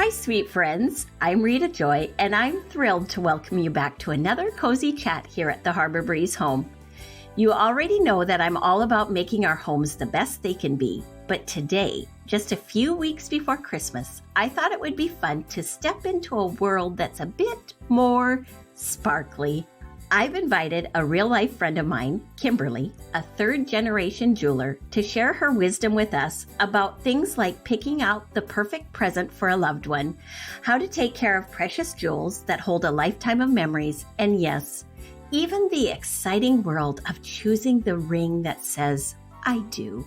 Hi, sweet friends. I'm Rita Joy, and I'm thrilled to welcome you back to another cozy chat here at the Harbor Breeze home. You already know that I'm all about making our homes the best they can be, but today, just a few weeks before Christmas, I thought it would be fun to step into a world that's a bit more sparkly. I've invited a real-life friend of mine, Kimberley, a third-generation jeweler, to share her wisdom with us about things like picking out the perfect present for a loved one, how to take care of precious jewels that hold a lifetime of memories, and yes, even the exciting world of choosing the ring that says, I do.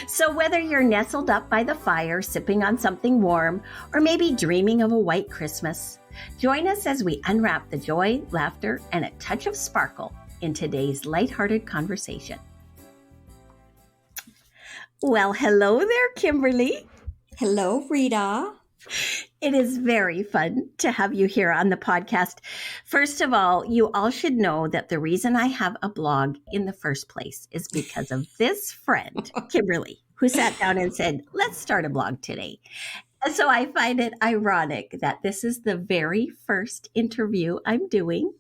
So whether you're nestled up by the fire, sipping on something warm, or maybe dreaming of a white Christmas, join us as we unwrap the joy, laughter, and a touch of sparkle in today's lighthearted conversation. Well, hello there, Kimberley. Hello, Rita. It is very fun to have you here on the podcast. First of all, you all should know that the reason I have a blog in the first place is because of this friend, Kimberley, who sat down and said, let's start a blog today. And so I find it ironic that this is the very first interview I'm doing.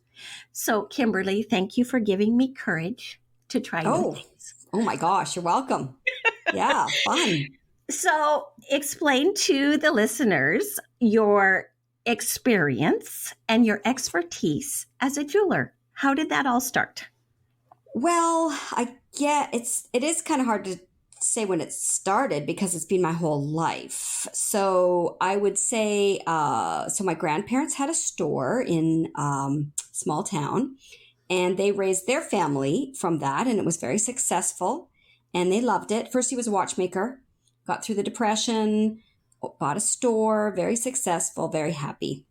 So, Kimberley, thank you for giving me courage to try new things. Oh my gosh, you're welcome. Yeah, fun. So explain to the listeners your experience and your expertise as a jeweler. How did that all start? Well, it is kind of hard to say when it started because it's been my whole life. So I would say, so my grandparents had a store in small town, and they raised their family from that, and it was very successful, and they loved it. First, he was a watchmaker. Got through the Depression, bought a store, very successful, very happy.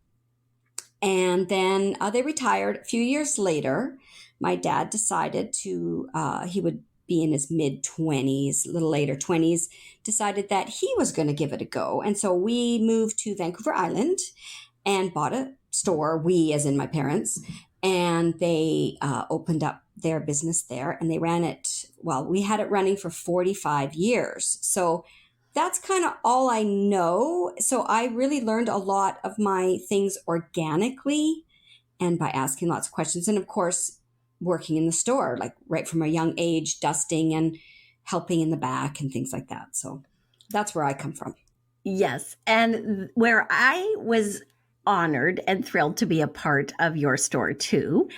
And then they retired. A few years later, my dad decided he would be in his mid-20s, a little later 20s, decided that he was going to give it a go. And so we moved to Vancouver Island and bought a store, we as in my parents, and they opened up their business there, and they ran it, well, we had it running for 45 years. So that's kind of all I know. So I really learned a lot of my things organically and by asking lots of questions. And of course, working in the store, like right from a young age, dusting and helping in the back and things like that. So that's where I come from. Yes. And where I was honored and thrilled to be a part of your store too.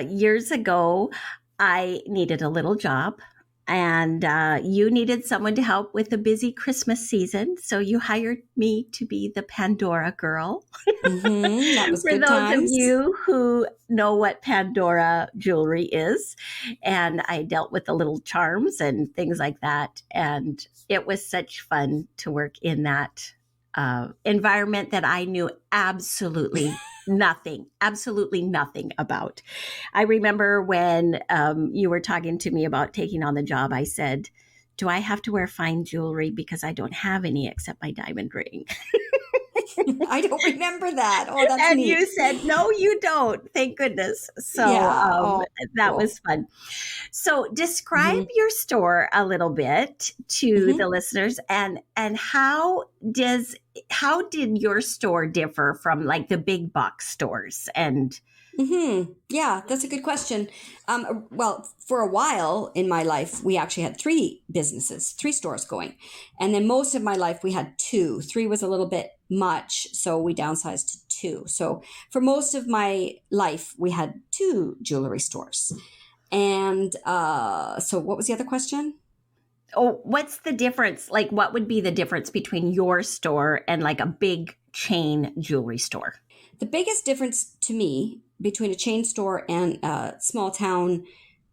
Years ago, I needed a little job. And you needed someone to help with the busy Christmas season. So you hired me to be the Pandora girl. Mm-hmm. That was For good those times. of you who know what Pandora jewelry is. And I dealt with the little charms and things like that. And it was such fun to work in that environment that I knew absolutely nothing about. I remember when you were talking to me about taking on the job, I said, do I have to wear fine jewelry because I don't have any except my diamond ring? I don't remember that. Oh, that's and neat. You said, no, you don't. Thank goodness. So that cool. was fun. So describe your store a little bit to the listeners, and how did your store differ from like the big box stores? And yeah, that's a good question. Well, for a while in my life, we actually had 3 stores going. And then most of my life, we had 2. 3 was a little bit much, so we downsized to 2. So for most of my life, we had 2 jewelry stores. And so what was the other question? Oh, what's the difference? Like, what would be the difference between your store and like a big chain jewelry store? The biggest difference to me between a chain store and a small town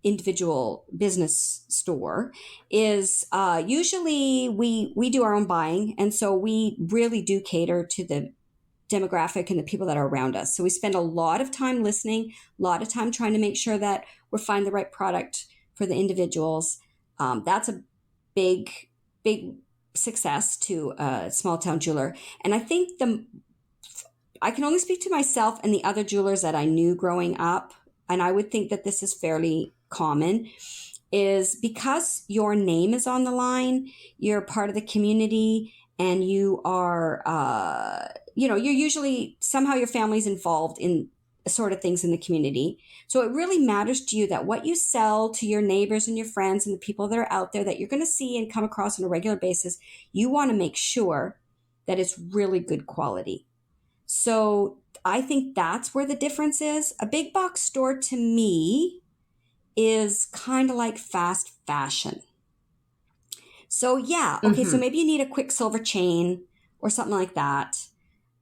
individual business store is usually we do our own buying. And so we really do cater to the demographic and the people that are around us. So we spend a lot of time listening, a lot of time trying to make sure that we're finding the right product for the individuals. That's a big success to a small town jeweler. And I think I can only speak to myself and the other jewelers that I knew growing up, and I would think that this is fairly common, is because your name is on the line, you're part of the community, and you are, you're usually somehow your family's involved in sort of things in the community. So it really matters to you that what you sell to your neighbors and your friends and the people that are out there that you're going to see and come across on a regular basis, you want to make sure that it's really good quality. So I think that's where the difference is. A big box store to me is kind of like fast fashion. So yeah, okay, so maybe you need a Quicksilver chain or something like that.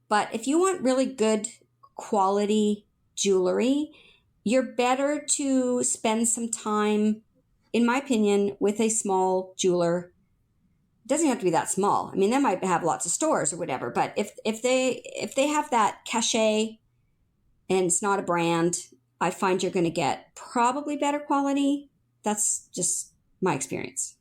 But if you want really good quality jewelry, you're better to spend some time, in my opinion, with a small jeweler. It doesn't have to be that small. I mean, they might have lots of stores or whatever, but if they have that cachet and it's not a brand, I find you're going to get probably better quality. That's just my experience.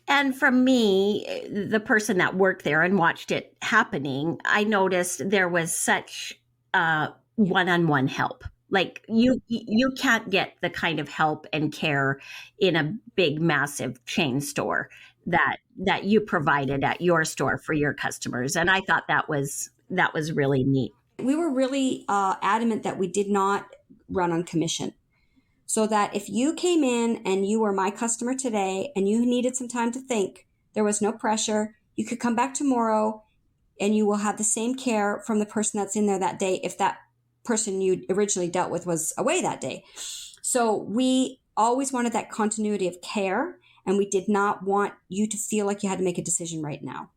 And from me, the person that worked there and watched it happening, I noticed there was such one-on-one help. Like you can't get the kind of help and care in a big, massive chain store that you provided at your store for your customers. And I thought that was really neat. We were really adamant that we did not run on commission. So that if you came in and you were my customer today and you needed some time to think, there was no pressure. You could come back tomorrow and you will have the same care from the person that's in there that day if that person you originally dealt with was away that day. So we always wanted that continuity of care, and we did not want you to feel like you had to make a decision right now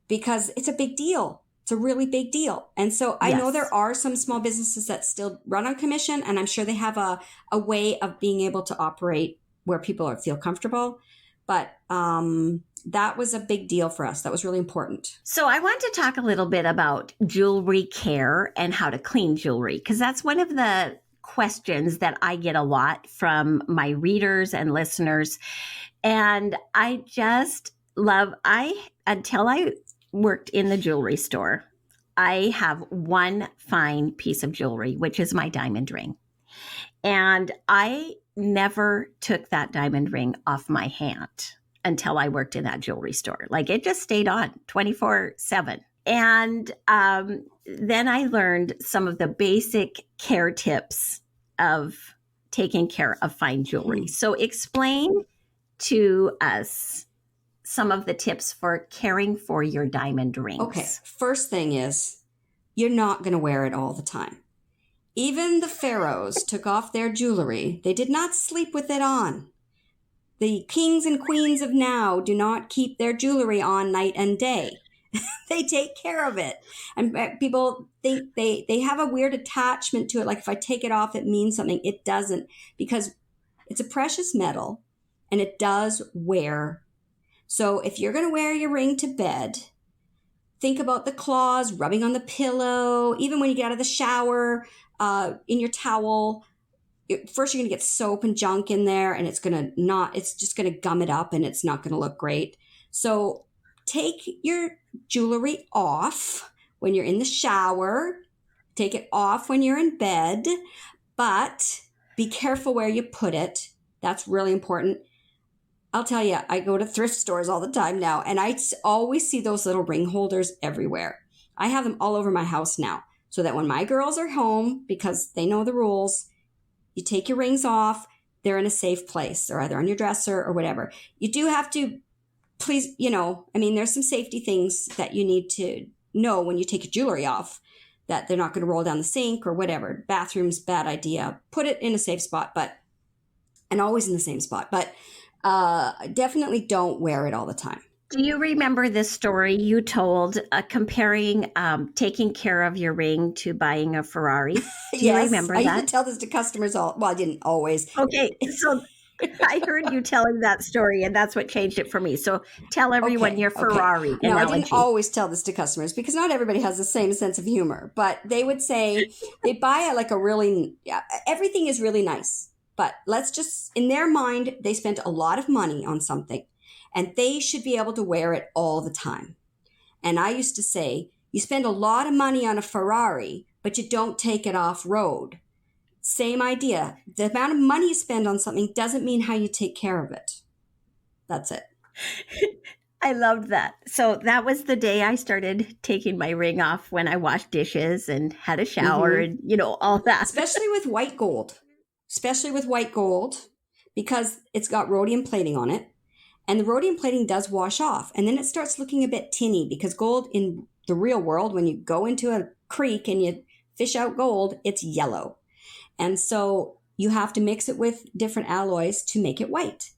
because it's a big deal. It's a really big deal. And so I know there are some small businesses that still run on commission, and I'm sure they have a way of being able to operate where people feel comfortable. But that was a big deal for us. That was really important. So I want to talk a little bit about jewelry care and how to clean jewelry, because that's one of the questions that I get a lot from my readers and listeners. And I just until I worked in the jewelry store, I have one fine piece of jewelry, which is my diamond ring. And I never took that diamond ring off my hand until I worked in that jewelry store. Like it just stayed on 24/7. And then I learned some of the basic care tips of taking care of fine jewelry. So explain to us some of the tips for caring for your diamond rings. Okay, first thing is you're not going to wear it all the time. Even the pharaohs took off their jewelry. They did not sleep with it on. The kings and queens of now do not keep their jewelry on night and day. They take care of it. And people think they have a weird attachment to it. Like if I take it off, it means something. It doesn't, because it's a precious metal and it does wear. So if you're going to wear your ring to bed, think about the claws rubbing on the pillow, even when you get out of the shower, in your towel. First, you're going to get soap and junk in there, and it's just going to gum it up, and it's not going to look great. So take your jewelry off when you're in the shower. Take it off when you're in bed, but be careful where you put it. That's really important. I'll tell you, I go to thrift stores all the time now, and I always see those little ring holders everywhere. I have them all over my house now, so that when my girls are home, because they know the rules, you take your rings off, they're in a safe place. They're either on your dresser or whatever. You do have to, please, there's some safety things that you need to know when you take your jewelry off, that they're not going to roll down the sink or whatever. Bathroom's bad idea. Put it in a safe spot, and always in the same spot. But definitely don't wear it all the time. Do you remember this story you told comparing taking care of your ring to buying a Ferrari? Do you remember that? I used to tell this to customers I didn't always. Okay, so I heard you telling that story, and that's what changed it for me. So tell everyone your Ferrari analogy. No, I didn't always tell this to customers because not everybody has the same sense of humor. But they would say they buy everything is really nice. But let's just, in their mind, they spent a lot of money on something. And they should be able to wear it all the time. And I used to say, you spend a lot of money on a Ferrari, but you don't take it off-road. Same idea. The amount of money you spend on something doesn't mean how you take care of it. That's it. I loved that. So that was the day I started taking my ring off when I washed dishes and had a shower Mm-hmm. and, all that. Especially with white gold. Especially with white gold because it's got rhodium plating on it. And the rhodium plating does wash off. And then it starts looking a bit tinny because gold in the real world, when you go into a creek and you fish out gold, it's yellow. And so you have to mix it with different alloys to make it white.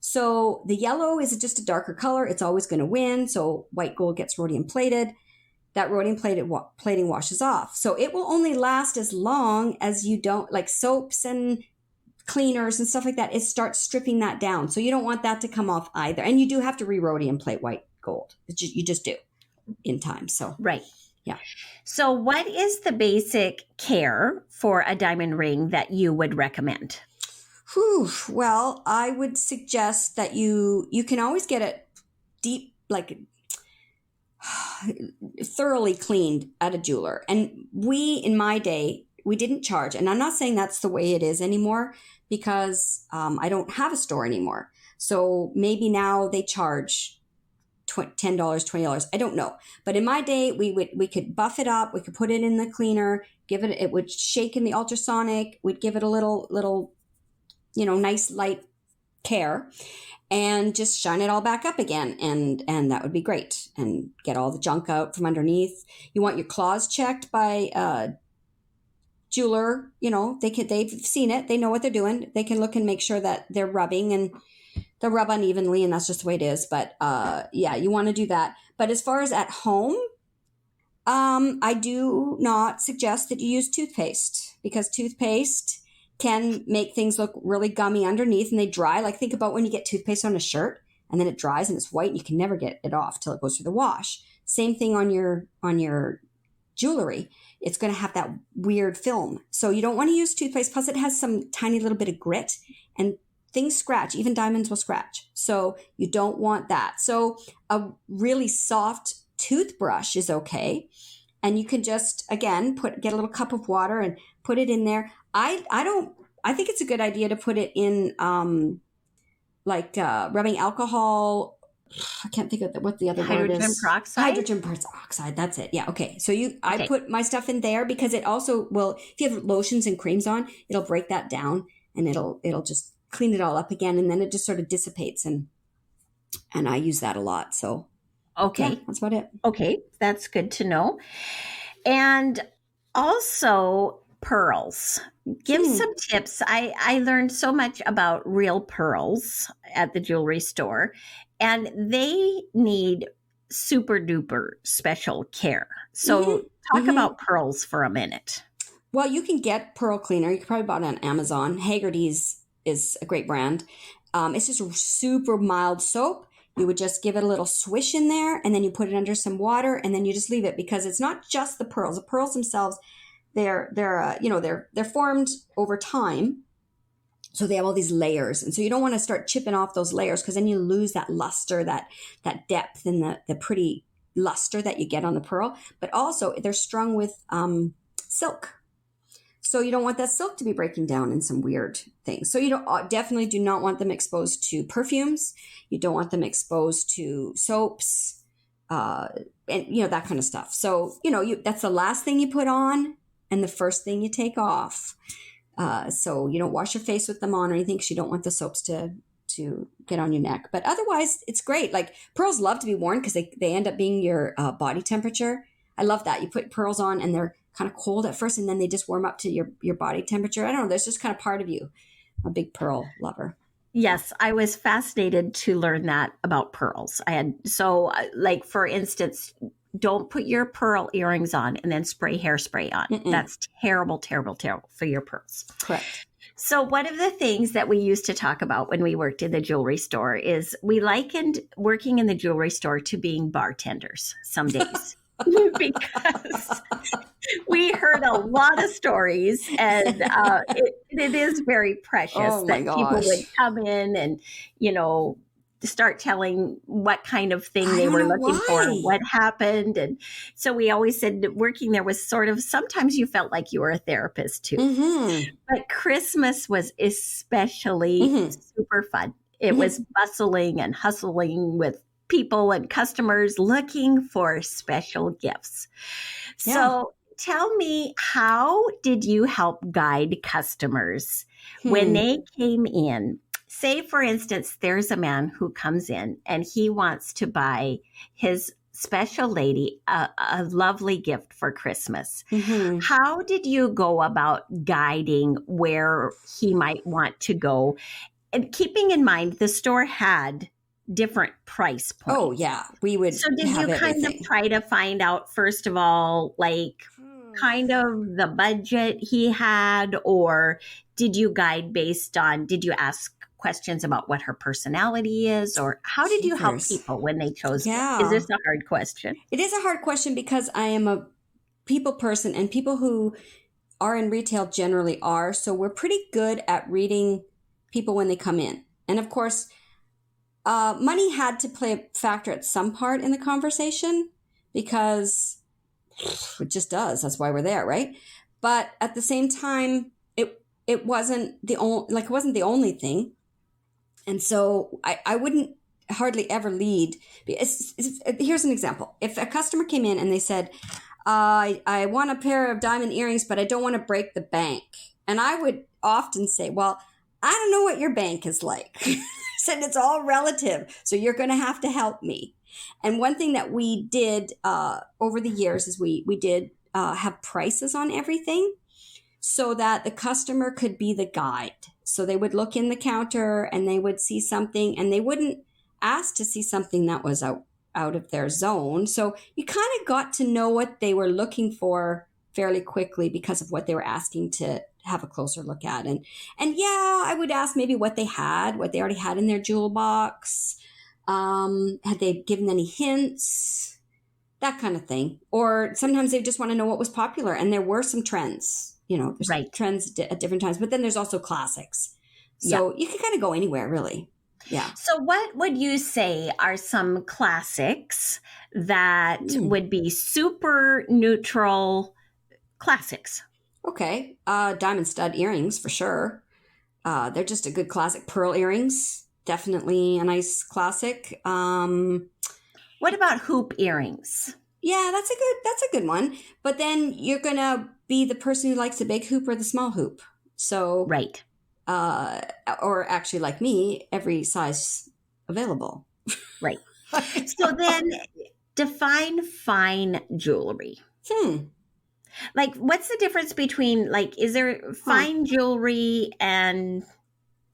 So the yellow is just a darker color. It's always going to win. So white gold gets rhodium plated. That rhodium plating washes off. So it will only last as long as you don't, like soaps and cleaners and stuff like that, it starts stripping that down. So you don't want that to come off either. And you do have to re-rhodium plate white gold. You just do in time. So, right. Yeah. So what is the basic care for a diamond ring that you would recommend? Well, I would suggest that you can always get it deep, like thoroughly cleaned at a jeweler. And in my day, we didn't charge. And I'm not saying that's the way it is anymore because I don't have a store anymore. So maybe now they charge $10, $20. I don't know. But in my day, we could buff it up. We could put it in the cleaner, it would shake in the ultrasonic. We'd give it a little, nice light care and just shine it all back up again. And that would be great. And get all the junk out from underneath. You want your claws checked by jeweler, they've seen it. They know what they're doing. They can look and make sure that they're rubbing and they'll rub unevenly and that's just the way it is. But you want to do that. But as far as at home, I do not suggest that you use toothpaste because toothpaste can make things look really gummy underneath and they dry. Like think about when you get toothpaste on a shirt and then it dries and it's white and you can never get it off till it goes through the wash. Same thing on your jewelry. It's going to have that weird film. So you don't want to use toothpaste. Plus it has some tiny little bit of grit and things scratch. Even diamonds will scratch. So you don't want that. So a really soft toothbrush is okay. And you can just, again, get a little cup of water and put it in there. I think it's a good idea to put it in rubbing alcohol. I can't think of what the other word is. Hydrogen peroxide? Hydrogen peroxide. That's it. Yeah. Okay. So I Okay. put my stuff in there because it also will, if you have lotions and creams on, it'll break that down and it'll just clean it all up again. And then it just sort of dissipates. And I use that a lot. So Okay. yeah, that's about it. Okay. That's good to know. And also pearls. Give some tips. I learned so much about real pearls at the jewelry store, and they need super duper special care. So talk about pearls for a minute. Well, you can get pearl cleaner. You can probably buy it on Amazon. Haggerty's is a great brand. It's just a super mild soap. You would just give it a little swish in there and then you put it under some water and then you just leave it because it's not just the pearls. The pearls themselves, they're formed over time. So they have all these layers. And so you don't want to start chipping off those layers because then you lose that luster, that depth and the pretty luster that you get on the pearl. But also they're strung with silk. So you don't want that silk to be breaking down in some weird things. So you definitely do not want them exposed to perfumes. You don't want them exposed to soaps, and that kind of stuff. So that's the last thing you put on and the first thing you take off. So you don't wash your face with them on or anything because you don't want the soaps to get on your neck. But otherwise, it's great. Like pearls love to be worn because they end up being your body temperature. I love that. You put pearls on and they're kind of cold at first and then they just warm up to your body temperature. I don't know. There's just kind of part of you. I'm a big pearl lover. Yes, I was fascinated to learn that about pearls. Like for instance, don't put your pearl earrings on and then spray hairspray on. Mm-mm. That's terrible, terrible, terrible for your pearls. Correct. So one of the things that we used to talk about when we worked in the jewelry store is we likened working in the jewelry store to being bartenders some days. Because we heard a lot of stories and it is very precious that people would come in and, start telling what kind of thing they were looking for, what happened. And so we always said that working there was sort of, sometimes you felt like you were a therapist too. Mm-hmm. But Christmas was especially super fun. It was bustling and hustling with people and customers looking for special gifts. Yeah. So tell me, how did you help guide customers when they came in? Say, for instance, there's a man who comes in and he wants to buy his special lady a lovely gift for Christmas. Mm-hmm. How did you go about guiding where he might want to go? And keeping in mind, the store had different price points. Oh, yeah. We would So did have you kind everything. of try to find out, first of all, like kind of the budget he had, or did you guide based on, did you ask questions about what her personality is, or how did you help Jeepers. people when they chose? Yeah. Is this a hard question? It is a hard question because I am a people person, and people who are in retail generally are. So we're pretty good at reading people when they come in. And of course, money had to play a factor at some part in the conversation because it just does. That's why we're there, right? But at the same time, it wasn't the only thing. And so I wouldn't hardly ever lead. Here's an example. If a customer came in and they said, I want a pair of diamond earrings, but I don't want to break the bank. And I would often say, well, I don't know what your bank is like. I said, it's all relative. So you're going to have to help me. And one thing that we did over the years is we did have prices on everything so that the customer could be the guide. So they would look in the counter and they would see something, and they wouldn't ask to see something that was out of their zone. So you kind of got to know what they were looking for fairly quickly because of what they were asking to have a closer look at. And yeah, I would ask maybe what they already had in their jewel box. Had they given any hints? That kind of thing. Or sometimes they just want to know what was popular. And there were some trends. There's Right. trends at different times, but then there's also classics. So you can kind of go anywhere, really. Yeah. So what would you say are some classics that would be super neutral classics? Okay. Diamond stud earrings for sure. They're just a good classic. Pearl earrings, definitely a nice classic. What about hoop earrings? Yeah, that's a good one. But then you're gonna be the person who likes the big hoop or the small hoop. So Right. Or actually, like me, every size available. Right. So then define fine jewelry. Like, what's the difference between, like, is there fine jewelry and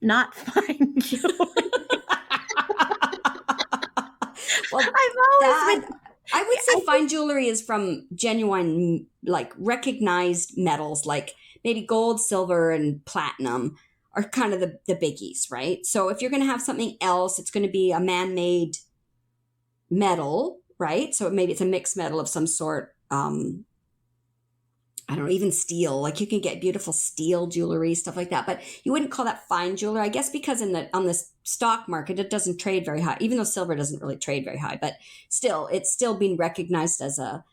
not fine jewelry? Well, I would say fine jewelry is from genuine, like, recognized metals, like maybe gold, silver, and platinum are kind of the biggies, right? So if you're going to have something else, it's going to be a man-made metal, right? So maybe it's a mixed metal of some sort. I don't know, even steel. Like you can get beautiful steel jewelry, stuff like that. But you wouldn't call that fine jewelry, I guess, because on the stock market, it doesn't trade very high, even though silver doesn't really trade very high. But still, it's still being recognized as a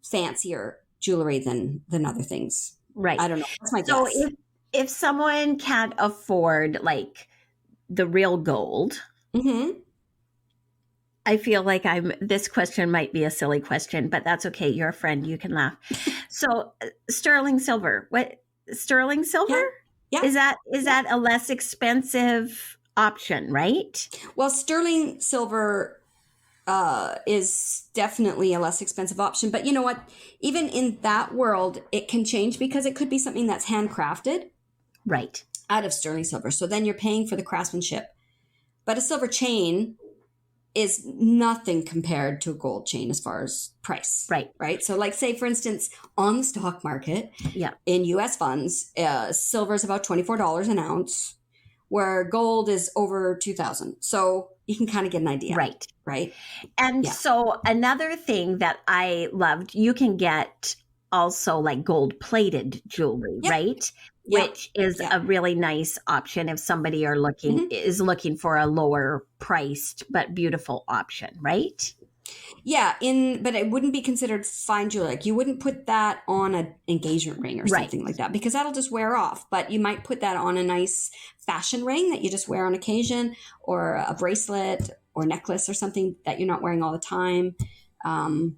fancier jewelry than other things. Right. I don't know. That's my guess. So if someone can't afford, like, the real gold, I feel like this question might be a silly question, but that's okay. You're a friend. You can laugh. So sterling silver, sterling silver? Yeah. Is that a less expensive option, right? Well, sterling silver is definitely a less expensive option. But you know what? Even in that world, it can change because it could be something that's handcrafted. Right. Out of sterling silver. So then you're paying for the craftsmanship. But a silver chain is nothing compared to a gold chain as far as price. Right. So like, say, for instance, on the stock market, in U.S. funds, silver is about $24 an ounce, where gold is over $2,000. So you can kind of get an idea. Right. And so another thing that I loved, you can get also like gold plated jewelry, right? Which is a really nice option if somebody is looking for a lower priced but beautiful option, right? Yeah, but it wouldn't be considered fine jewelry. Like you wouldn't put that on an engagement ring or something like that because that'll just wear off. But you might put that on a nice fashion ring that you just wear on occasion, or a bracelet, or necklace or something that you're not wearing all the time.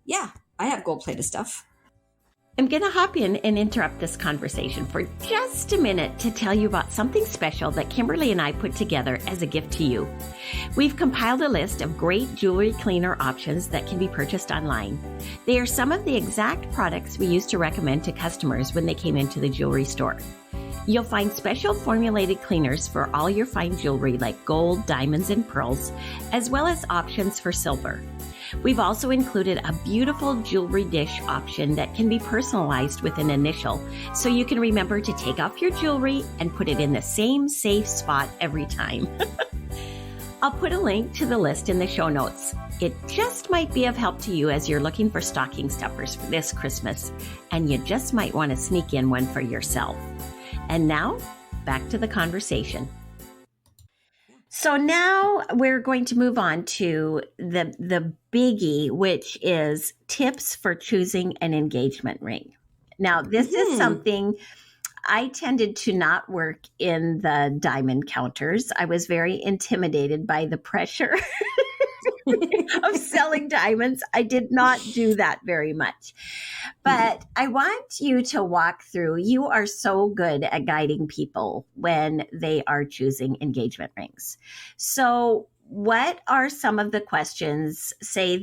Yeah, I have gold-plated stuff. I'm going to hop in and interrupt this conversation for just a minute to tell you about something special that Kimberly and I put together as a gift to you. We've compiled a list of great jewelry cleaner options that can be purchased online. They are some of the exact products we used to recommend to customers when they came into the jewelry store. You'll find special formulated cleaners for all your fine jewelry like gold, diamonds, and pearls, as well as options for silver. We've also included a beautiful jewelry dish option that can be personalized with an initial, so you can remember to take off your jewelry and put it in the same safe spot every time. I'll put a link to the list in the show notes. It just might be of help to you as you're looking for stocking stuffers for this Christmas, and you just might want to sneak in one for yourself. And now, back to the conversation. So now we're going to move on to the biggie, which is tips for choosing an engagement ring. Now, this is something I tended to not work in the diamond counters. I was very intimidated by the pressure of selling diamonds. I did not do that very much. But I want you to walk through. You are so good at guiding people when they are choosing engagement rings. So what are some of the questions? Say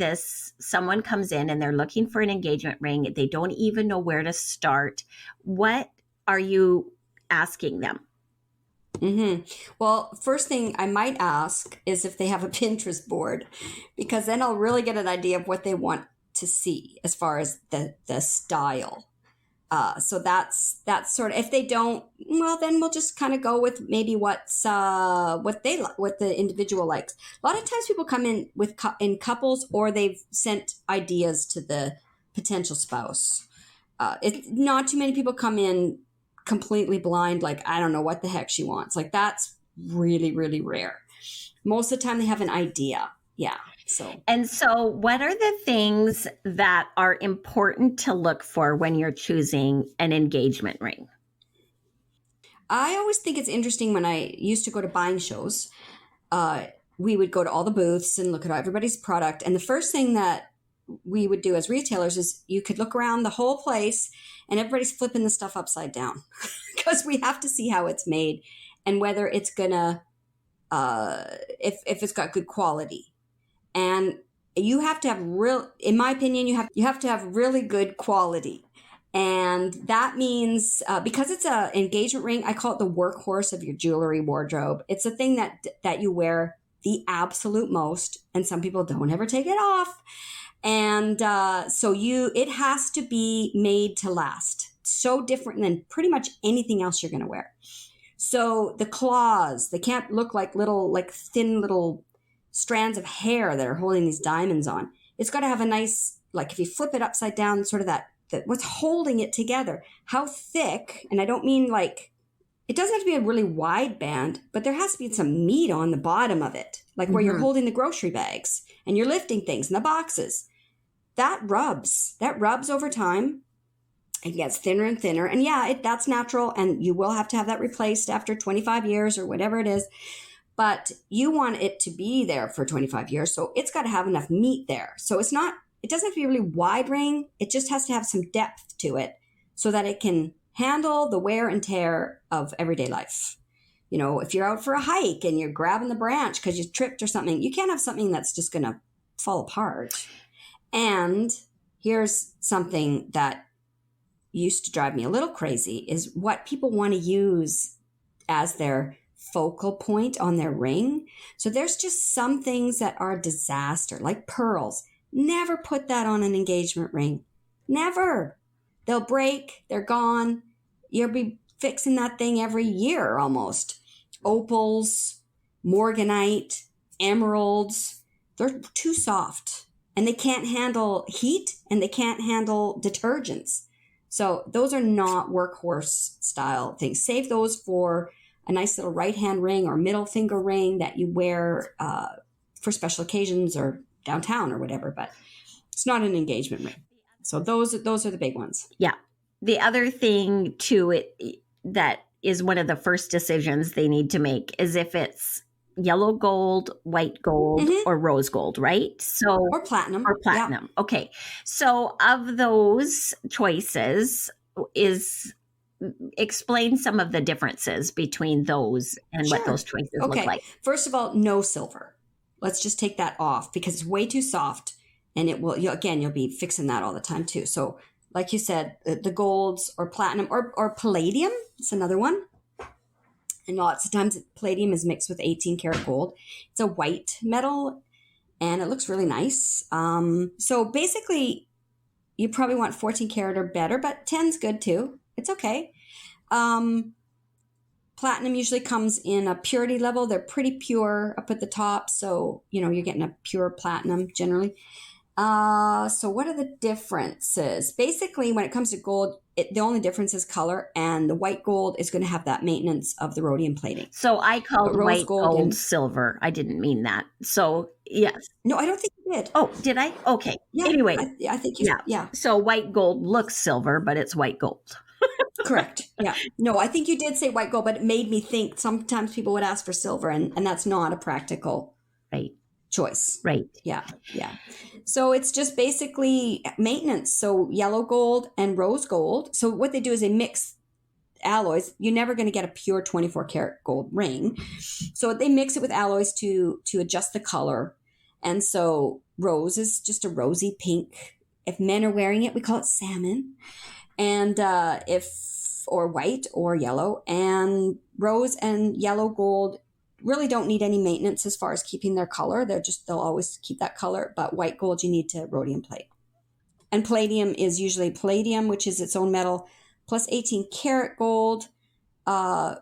someone comes in and they're looking for an engagement ring. They don't even know where to start. What are you asking them? Well, first thing I might ask is if they have a Pinterest board, because then I'll really get an idea of what they want to see as far as the style. So that's sort of, if they don't, well, then we'll just kind of go with maybe what the individual likes. A lot of times people come in with in couples, or they've sent ideas to the potential spouse. It's not too many people come in completely blind, like, I don't know what the heck she wants. Like, that's really, really rare. Most of the time they have an idea. Yeah. So what are the things that are important to look for when you're choosing an engagement ring? I always think it's interesting when I used to go to buying shows. We would go to all the booths and look at everybody's product. And the first thing that we would do as retailers is you could look around the whole place and everybody's flipping the stuff upside down because we have to see how it's made and whether it's gonna, if it's got good quality. And you have to have in my opinion, you have to have really good quality. And that means, because it's a engagement ring, I call it the workhorse of your jewelry wardrobe. It's a thing that you wear the absolute most, and some people don't ever take it off. And so it has to be made to last. So different than pretty much anything else you're going to wear. So the claws, they can't look like thin little strands of hair that are holding these diamonds on. It's got to have a nice, like if you flip it upside down, sort of that what's holding it together. How thick, and I don't mean like, it doesn't have to be a really wide band, but there has to be some meat on the bottom of it, like where you're holding the grocery bags and you're lifting things in the boxes. That rubs over time. It gets thinner and thinner. And yeah, that's natural. And you will have to have that replaced after 25 years or whatever it is. But you want it to be there for 25 years. So it's got to have enough meat there. So it doesn't have to be a really wide ring. It just has to have some depth to it so that it can handle the wear and tear of everyday life. You know, if you're out for a hike and you're grabbing the branch because you tripped or something, you can't have something that's just going to fall apart. And here's something that used to drive me a little crazy is what people want to use as their focal point on their ring. So there's just some things that are a disaster, like pearls. Never put that on an engagement ring. Never. They'll break. They're gone. You'll be fixing that thing every year almost. Opals, morganite, emeralds, they're too soft. And they can't handle heat and they can't handle detergents. So those are not workhorse style things. Save those for a nice little right hand ring or middle finger ring that you wear for special occasions or downtown or whatever, but it's not an engagement ring. So those are the big ones. Yeah. The other thing too, that is one of the first decisions they need to make is if it's yellow gold, white gold, Mm-hmm. or rose gold, right? So, Or platinum. or Yeah. platinum. Okay. So, of those choices, is explain some of the differences between those and what those Sure. choices look Okay. like. First of all, no silver. Let's just take that off because it's way too soft, and it will. Again, you'll be fixing that all the time too. So, like you said, the golds or platinum or palladium. It's another one. And lots of times, palladium is mixed with 18 karat gold. It's a white metal, and it looks really nice. So basically, you probably want 14 karat or better, but 10's good too. It's okay. Um, Platinum usually comes in a purity level. They're pretty pure up at the top. So, you're getting a pure platinum generally. So what are the differences? Basically, when it comes to gold, the only difference is color, and the white gold is going to have that maintenance of the rhodium plating. So I But called rose white gold gold and silver. I didn't mean that. So, yes. no, I don't think you did. Oh, did I? Okay. Yeah, Anyway, I think yeah. yeah, So white gold looks silver, but it's white gold. correct. Yeah, no, I think you did say white gold, but it made me think sometimes people would ask for silver, and that's not a practical Right. choice. Right. Yeah, yeah. So it's just basically maintenance. So yellow gold and rose gold. So what they do is they mix alloys. You're never going to get a pure 24 karat gold ring. So they mix it with alloys to adjust the color. And so rose is just a rosy pink. If men are wearing it, we call it salmon. And or white or yellow. And rose and yellow gold really don't need any maintenance as far as keeping their color. They'll always keep that color. But white gold, you need to rhodium plate. And palladium is usually palladium, which is its own metal, plus 18 karat gold. And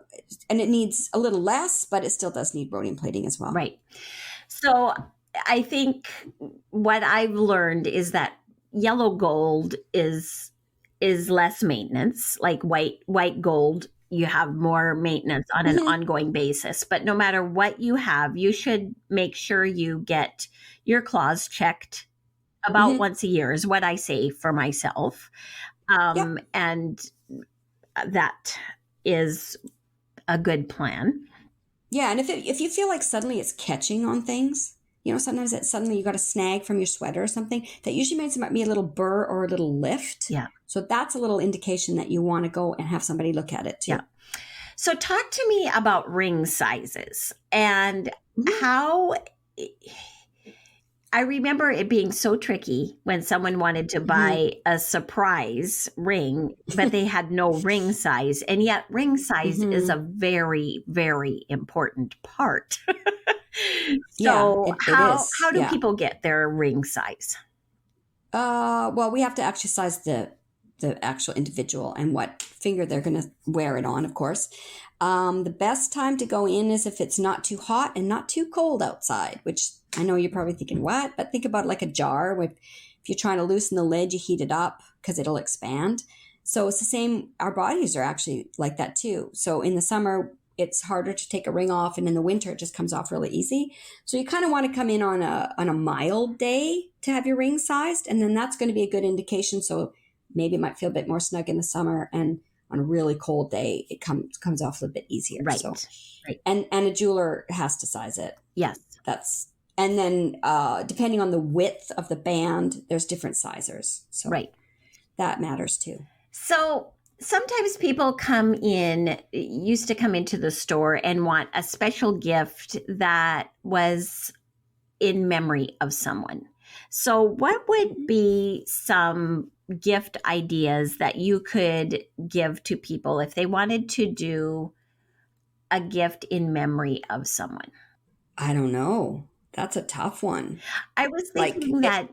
it needs a little less, but it still does need rhodium plating as well. Right. So I think what I've learned is that yellow gold is less maintenance. Like white gold, you have more maintenance on an ongoing basis. But no matter what you have, you should make sure you get your claws checked about once a year is what I say for myself. And that is a good plan. Yeah, and if you feel like suddenly it's catching on things, sometimes suddenly you got a snag from your sweater or something, that usually means it might be a little burr or a little lift. Yeah. So that's a little indication that you want to go and have somebody look at it too. Yeah. So talk to me about ring sizes and how. I remember it being so tricky when someone wanted to buy a surprise ring, but they had no ring size. And yet ring size is a very, very important part. So it how is. do people get their ring size? Well, we have to actually size the actual individual and what finger they're going to wear it on, of course. The best time to go in is if it's not too hot and not too cold outside, which I know you're probably thinking, what? But think about it like a jar. If you're trying to loosen the lid, you heat it up because it'll expand. So it's the same. Our bodies are actually like that too. So in the summer, it's harder to take a ring off, and in the winter, it just comes off really easy. So you kind of want to come in on a mild day to have your ring sized, and then that's going to be a good indication. So maybe it might feel a bit more snug in the summer, and on a really cold day, it comes off a little bit easier. Right. So, right. And a jeweler has to size it. Yes. And then depending on the width of the band, there's different sizers. So that matters too. So sometimes people used to come into the store and want a special gift that was in memory of someone. So what would be some gift ideas that you could give to people if they wanted to do a gift in memory of someone? I don't know. That's a tough one. I was thinking that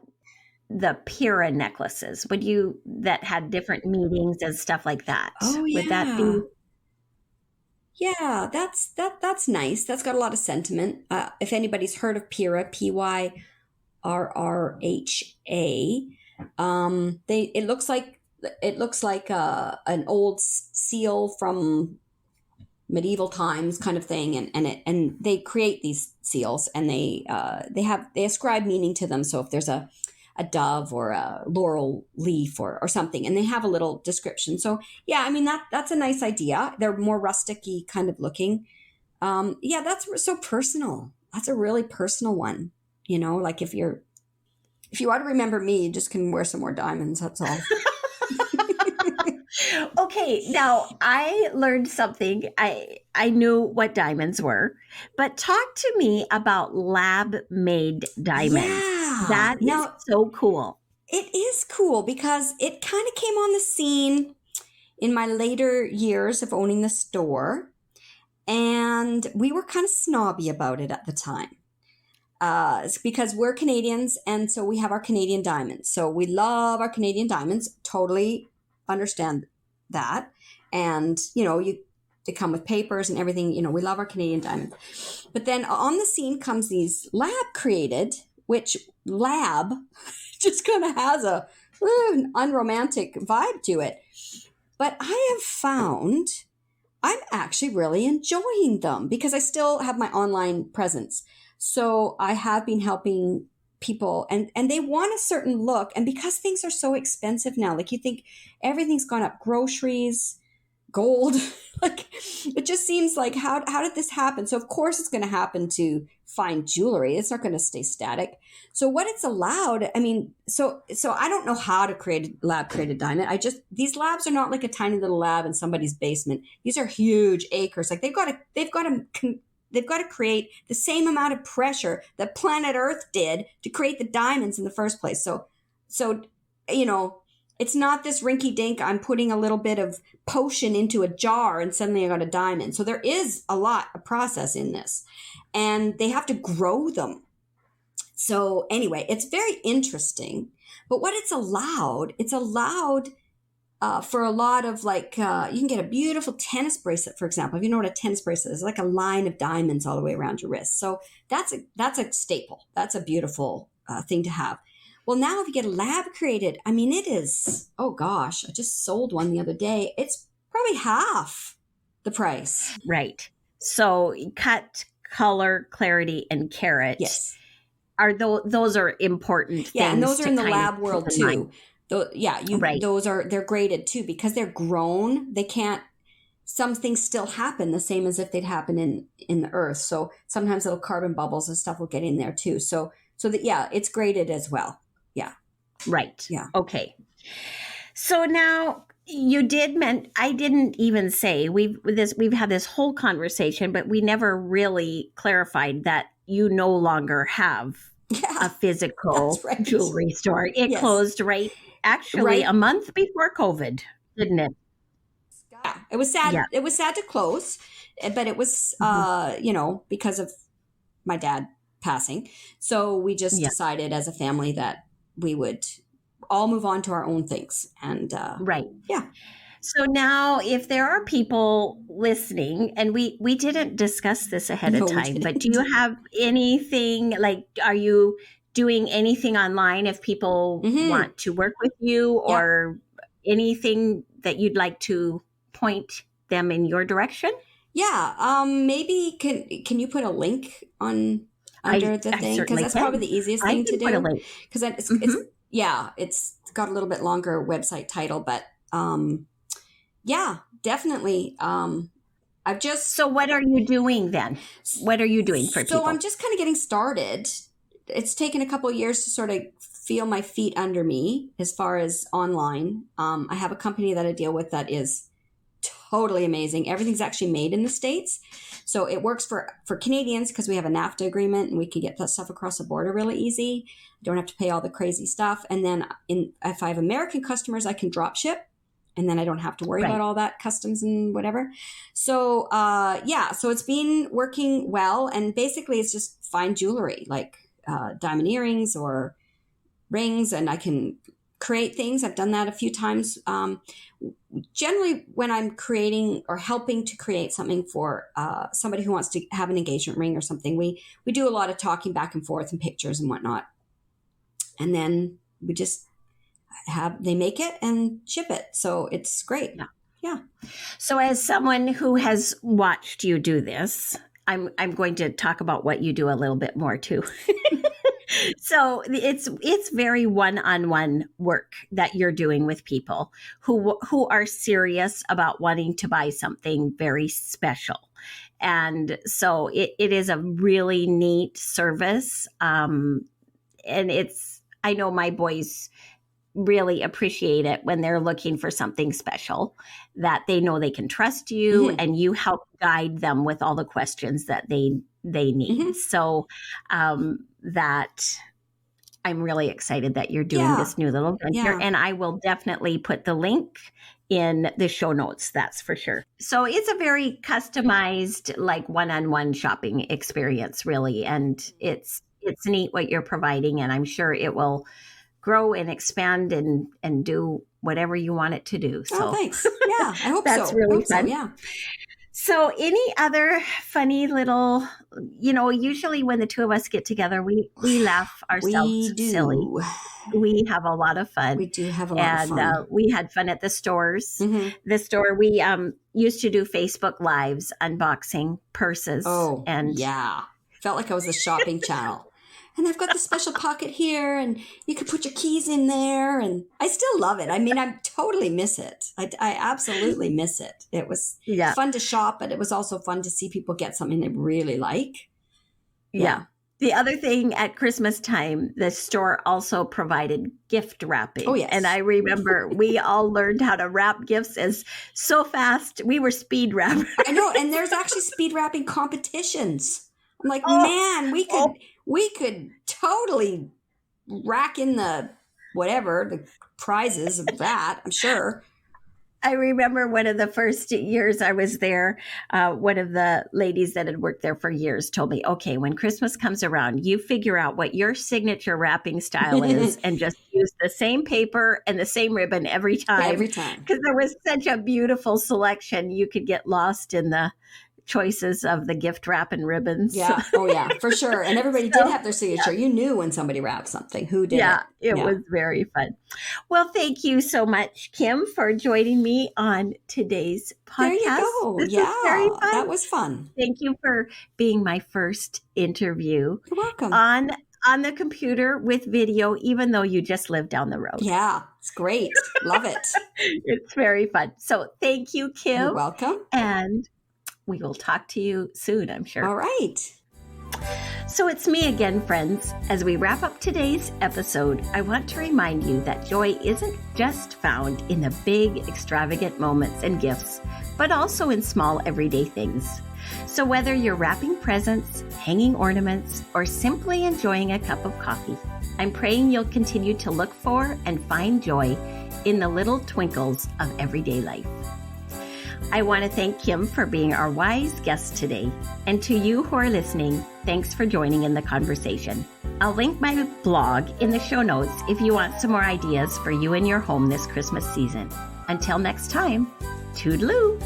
the Pira necklaces, that had different meanings and stuff like that. Oh, yeah. Would that be? Yeah, that's nice. That's got a lot of sentiment. If anybody's heard of Pira, Pyrrha, it looks like an old seal from medieval times kind of thing, and they create these seals, and they ascribe meaning to them. So if there's a dove or a laurel leaf or something, and they have a little description. So yeah, I mean that's a nice idea. They're more rustic-y kind of looking. Yeah, that's so personal. That's a really personal one. Like if you want to remember me, you just can wear some more diamonds. That's all. Okay, now I learned something. I knew what diamonds were, but talk to me about lab-made diamonds. Yeah. That is Now, so cool. it is cool because it kind of came on the scene in my later years of owning the store. And we were kind of snobby about it at the time. It's because we're Canadians, and so we have our Canadian diamonds. So we love our Canadian diamonds. Totally understand that. And, they come with papers and everything. We love our Canadian diamonds. But then on the scene comes these lab created, which lab just kind of has an unromantic vibe to it. But I have found I'm actually really enjoying them because I still have my online presence. So I have been helping people and they want a certain look. And because things are so expensive now, like you think everything's gone up, groceries, gold, like it just seems like how did this happen? So of course it's going to happen to fine jewelry. It's not going to stay static. So what it's allowed, I mean, so I don't know how to create a lab created diamond. These labs are not like a tiny little lab in somebody's basement. These are huge acres. Like they've got to create the same amount of pressure that planet Earth did to create the diamonds in the first place. So it's not this rinky dink. I'm putting a little bit of potion into a jar and suddenly I got a diamond. So there is a lot of process in this, and they have to grow them. So anyway, it's very interesting. But what it's allowed for a lot of you can get a beautiful tennis bracelet, for example. If you know what a tennis bracelet is, like a line of diamonds all the way around your wrist. So that's a staple. That's a beautiful thing to have. Well, now if you get a lab created, I mean, it is, oh gosh, I just sold one the other day. It's probably half the price. Right. So cut, color, clarity, and carat. Yes. Those are important things. Yeah, and those are in the lab world too. Right. They're graded too because they're grown. They can't. Some things still happen the same as if they'd happen in the earth. So sometimes little carbon bubbles and stuff will get in there too. So it's graded as well. Yeah. Right. Yeah. Okay. So now you I didn't even say we've had this whole conversation, but we never really clarified that you no longer have a physical jewelry store. It closed actually a month before COVID, didn't it? Yeah, it was sad. Yeah. It was sad to close, but it was, because of my dad passing. So we just decided as a family that we would all move on to our own things. And right. Yeah. So now if there are people listening, and we didn't discuss this ahead of time, but do you have anything, like, are you doing anything online if people want to work with you or anything that you'd like to point them in your direction? Yeah. Maybe can you put a link under the thing? Because that's probably the easiest thing to do. Because it's got a little bit longer website title, but yeah, definitely. So what are you doing then? What are you doing for people? So I'm just kind of getting started. It's taken a couple of years to sort of feel my feet under me as far as online. I have a company that I deal with that is totally amazing. Everything's actually made in the States. So it works for Canadians because we have a NAFTA agreement and we can get that stuff across the border really easy. I don't have to pay all the crazy stuff. And then if I have American customers, I can drop ship. And then I don't have to worry about all that customs and whatever. So, so it's been working well. And basically it's just fine jewelry, like diamond earrings or rings. And I can create things. I've done that a few times. Generally, when I'm creating or helping to create something for somebody who wants to have an engagement ring or something, we do a lot of talking back and forth and pictures and whatnot. And then we just they make it and ship it. So it's great. Yeah. So as someone who has watched you do this, I'm going to talk about what you do a little bit more too. So it's very one-on-one work that you're doing with people who are serious about wanting to buy something very special. And so it is a really neat service. And I know my boys really appreciate it when they're looking for something special, that they know they can trust you and you help guide them with all the questions that they need. So that I'm really excited that you're doing this new little venture, and I will definitely put the link in the show notes, that's for sure. So it's a very customized, like one-on-one shopping experience, really, and it's neat what you're providing, and I'm sure it will grow and expand and do whatever you want it to do. So thanks. Yeah, I hope that's so. really fun. So, yeah. So any other funny little, usually when the two of us get together, we laugh ourselves silly. We have a lot of fun. We do have a lot of fun. And we had fun at the stores. The store, we used to do Facebook Lives unboxing purses. Oh, and yeah. Felt like I was the shopping channel. And I've got the special pocket here, and you could put your keys in there. And I still love it. I mean, I totally miss it. I absolutely miss it. It was fun to shop, but it was also fun to see people get something they really like. Yeah. The other thing at Christmas time, the store also provided gift wrapping. Oh, yes. And I remember we all learned how to wrap gifts as so fast. We were speed wrappers. I know. And there's actually speed wrapping competitions. I'm like, man, we could totally rack in the prizes of that, I'm sure. I remember one of the first years I was there, one of the ladies that had worked there for years told me, okay, when Christmas comes around, you figure out what your signature wrapping style is and just use the same paper and the same ribbon every time. Every time. Because there was such a beautiful selection. You could get lost in the choices of the gift wrap and ribbons. Yeah. Oh, yeah, for sure. And everybody did have their signature. Yeah. You knew when somebody wrapped something. Who did it? It was very fun. Well, thank you so much, Kim, for joining me on today's podcast. There you go. This was very fun. That was fun. Thank you for being my first interview. You're welcome. On the computer with video, even though you just live down the road. Yeah, it's great. Love it. It's very fun. So thank you, Kim. You're welcome. And we will talk to you soon, I'm sure. All right. So it's me again, friends. As we wrap up today's episode, I want to remind you that joy isn't just found in the big, extravagant moments and gifts, but also in small, everyday things. So whether you're wrapping presents, hanging ornaments, or simply enjoying a cup of coffee, I'm praying you'll continue to look for and find joy in the little twinkles of everyday life. I want to thank Kim for being our wise guest today. And to you who are listening, thanks for joining in the conversation. I'll link my blog in the show notes if you want some more ideas for you and your home this Christmas season. Until next time, toodaloo!